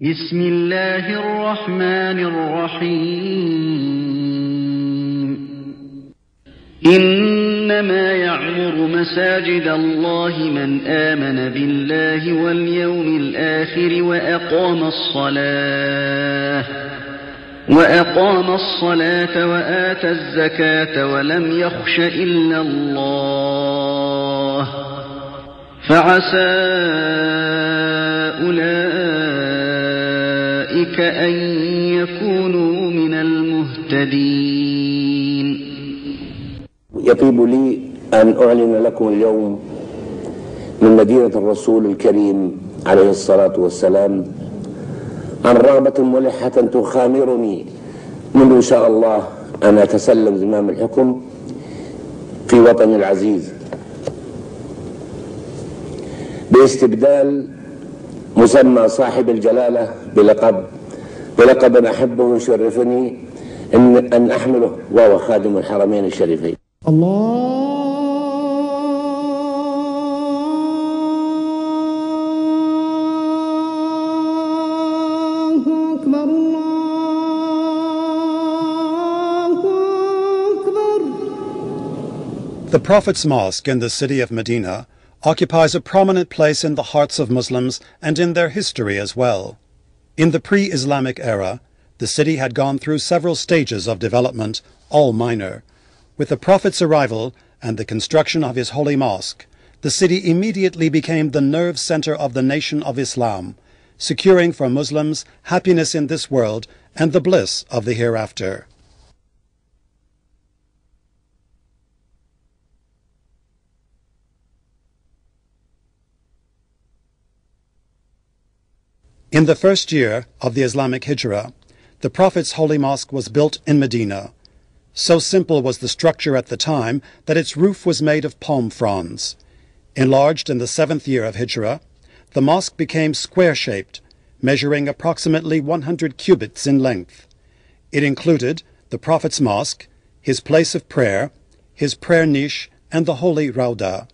بسم الله الرحمن الرحيم إنما يعمر مساجد الله من آمن بالله واليوم الآخر وأقام الصلاة وآتى الزكاة ولم يخش إلا الله فعسى أولئك أن يكونوا من المهتدين. يطيب لي أن أعلن لكم اليوم من مدينة الرسول الكريم عليه الصلاة والسلام عن رغبة ملحة تخامرني منذ إن شاء الله أن أتسلم زمام الحكم في وطني العزيز باستبدال مسمى صاحب الجلالة بلقب أحبه يشرفني أن أحمله وهو خادم الحرمين الشريفين. الله أكبر الله أكبر. The Prophet's Mosque in the city of Medina occupies a prominent place in the hearts of Muslims and in their history as well. In the pre-Islamic era, the city had gone through several stages of development, all minor. With the Prophet's arrival and the construction of his holy mosque, the city immediately became the nerve center of the nation of Islam, securing for Muslims happiness in this world and the bliss of the hereafter. In the first year of the Islamic Hijrah, the Prophet's holy mosque was built in Medina. So simple was the structure at the time that its roof was made of palm fronds. Enlarged in the 7th year of Hijrah, the mosque became square-shaped, measuring approximately 100 cubits in length. It included the Prophet's mosque, his place of prayer, his prayer niche, and the holy Rauda.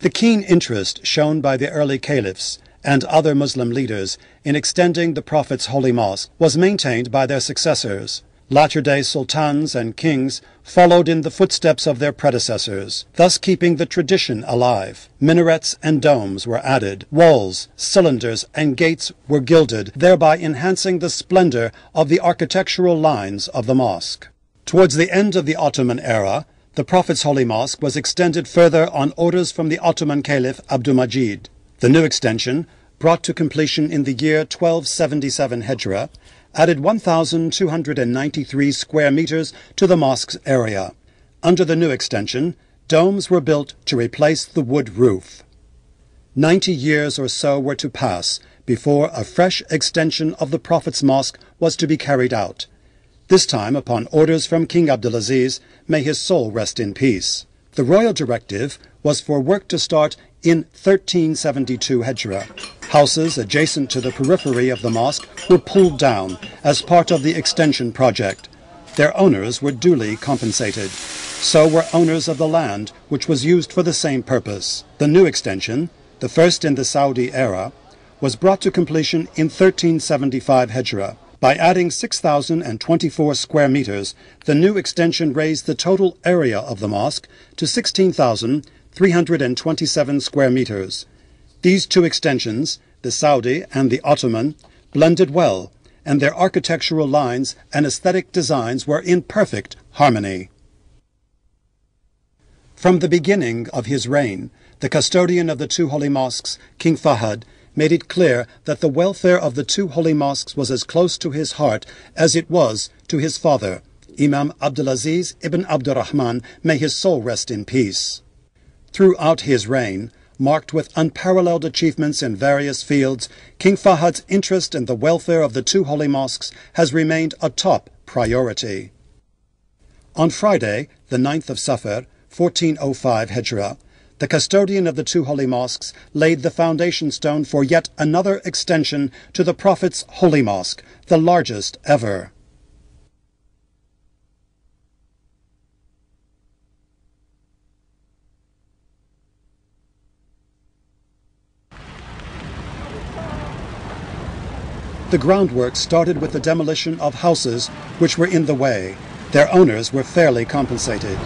The keen interest shown by the early caliphs and other Muslim leaders in extending the Prophet's holy mosque was maintained by their successors. Latter-day sultans and kings followed in the footsteps of their predecessors, thus keeping the tradition alive. Minarets and domes were added, walls, cylinders, and gates were gilded, thereby enhancing the splendor of the architectural lines of the mosque. Towards the end of the Ottoman era, the Prophet's holy mosque was extended further on orders from the Ottoman Caliph Abdul-Majid. The new extension, brought to completion in the year 1277 Hijrah, added 1,293 square meters to the mosque's area. Under the new extension, domes were built to replace the wood roof. 90 years or so were to pass before a fresh extension of the Prophet's mosque was to be carried out, this time upon orders from King Abdulaziz, may his soul rest in peace. The royal directive was for work to start in 1372 Hijrah. Houses adjacent to the periphery of the mosque were pulled down as part of the extension project. Their owners were duly compensated. So were owners of the land, which was used for the same purpose. The new extension, the first in the Saudi era, was brought to completion in 1375 Hijrah. By adding 6,024 square meters, the new extension raised the total area of the mosque to 16,327 square meters. These two extensions, the Saudi and the Ottoman, blended well, and their architectural lines and aesthetic designs were in perfect harmony. From the beginning of his reign, the custodian of the two holy mosques, King Fahd, made it clear that the welfare of the two holy mosques was as close to his heart as it was to his father, Imam Abdulaziz ibn Abdurrahman, may his soul rest in peace. Throughout his reign, marked with unparalleled achievements in various fields, King Fahd's interest in the welfare of the two holy mosques has remained a top priority. On Friday, the 9th of Safar, 1405 Hijrah, the custodian of the two holy mosques laid the foundation stone for yet another extension to the Prophet's holy mosque, the largest ever. The groundwork started with the demolition of houses which were in the way. Their owners were fairly compensated.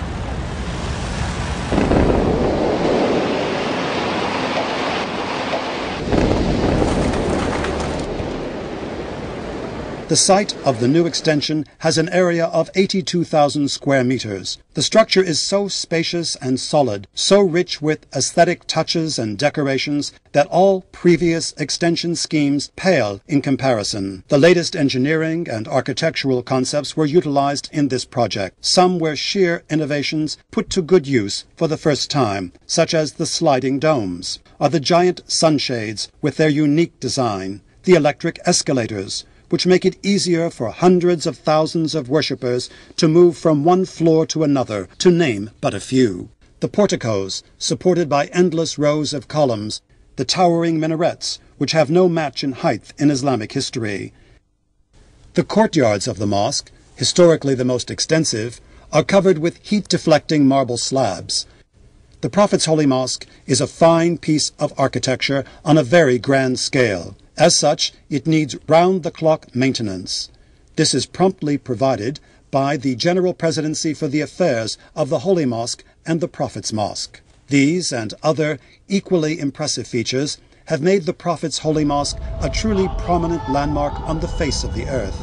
The site of the new extension has an area of 82,000 square meters. The structure is so spacious and solid, so rich with aesthetic touches and decorations, that all previous extension schemes pale in comparison. The latest engineering and architectural concepts were utilized in this project. Some were sheer innovations put to good use for the first time, such as the sliding domes, or the giant sunshades with their unique design, the electric escalators, which make it easier for hundreds of thousands of worshippers to move from one floor to another, to name but a few. The porticos, supported by endless rows of columns, the towering minarets, which have no match in height in Islamic history. The courtyards of the mosque, historically the most extensive, are covered with heat-deflecting marble slabs. The Prophet's Holy Mosque is a fine piece of architecture on a very grand scale. As such, it needs round-the-clock maintenance. This is promptly provided by the General Presidency for the Affairs of the Holy Mosque and the Prophet's Mosque. These and other equally impressive features have made the Prophet's Holy Mosque a truly prominent landmark on the face of the earth.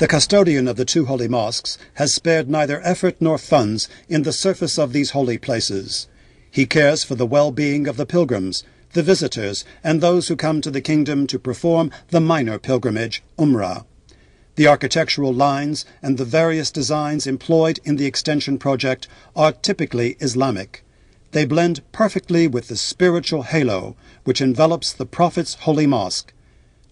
The custodian of the two holy mosques has spared neither effort nor funds in the service of these holy places. He cares for the well-being of the pilgrims, the visitors, and those who come to the kingdom to perform the minor pilgrimage, Umrah. The architectural lines and the various designs employed in the extension project are typically Islamic. They blend perfectly with the spiritual halo which envelops the Prophet's Holy Mosque.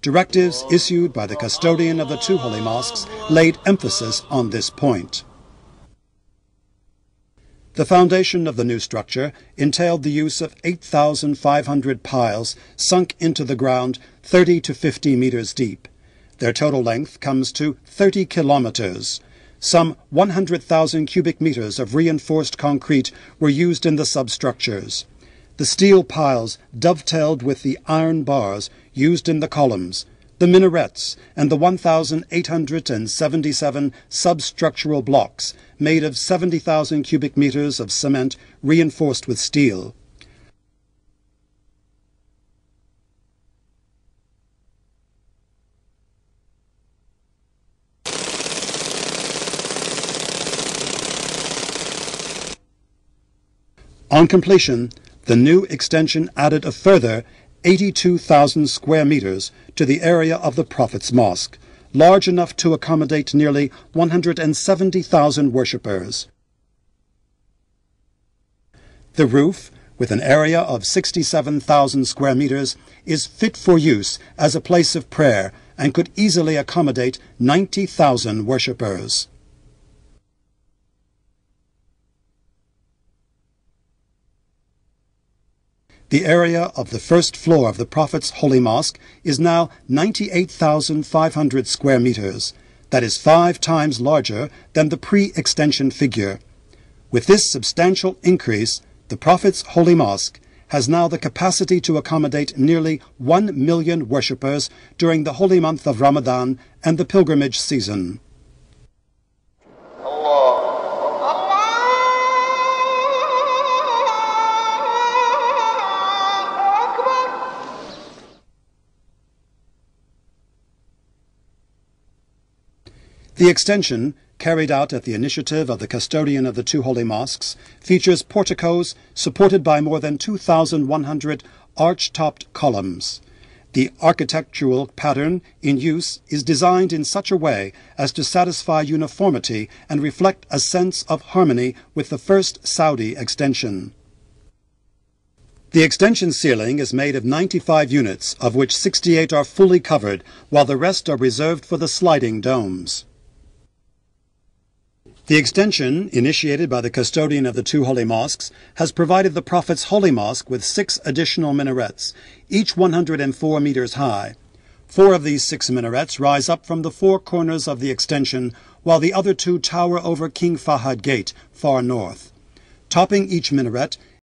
Directives issued by the custodian of the two holy mosques laid emphasis on this point. The foundation of the new structure entailed the use of 8,500 piles sunk into the ground 30 to 50 meters deep. Their total length comes to 30 kilometers. Some 100,000 cubic meters of reinforced concrete were used in the substructures. The steel piles dovetailed with the iron bars used in the columns, the minarets, and the 1,877 substructural blocks made of 70,000 cubic meters of cement reinforced with steel. On completion, the new extension added a further 82,000 square meters to the area of the Prophet's Mosque, large enough to accommodate nearly 170,000 worshippers. The roof, with an area of 67,000 square meters, is fit for use as a place of prayer and could easily accommodate 90,000 worshippers. The area of the first floor of the Prophet's Holy Mosque is now 98,500 square meters. That is 5 times larger than the pre-extension figure. With this substantial increase, the Prophet's Holy Mosque has now the capacity to accommodate nearly 1 million worshippers during the holy month of Ramadan and the pilgrimage season. The extension, carried out at the initiative of the custodian of the two holy mosques, features porticos supported by more than 2,100 arch-topped columns. The architectural pattern in use is designed in such a way as to satisfy uniformity and reflect a sense of harmony with the first Saudi extension. The extension ceiling is made of 95 units, of which 68 are fully covered, while the rest are reserved for the sliding domes. The extension, initiated by the custodian of the two holy mosques, has provided the Prophet's Holy Mosque with 6 additional minarets, each 104 meters high. 4 of these 6 minarets rise up from the 4 corners of the extension, while the other 2 tower over King Fahad Gate, far north. Topping each minaret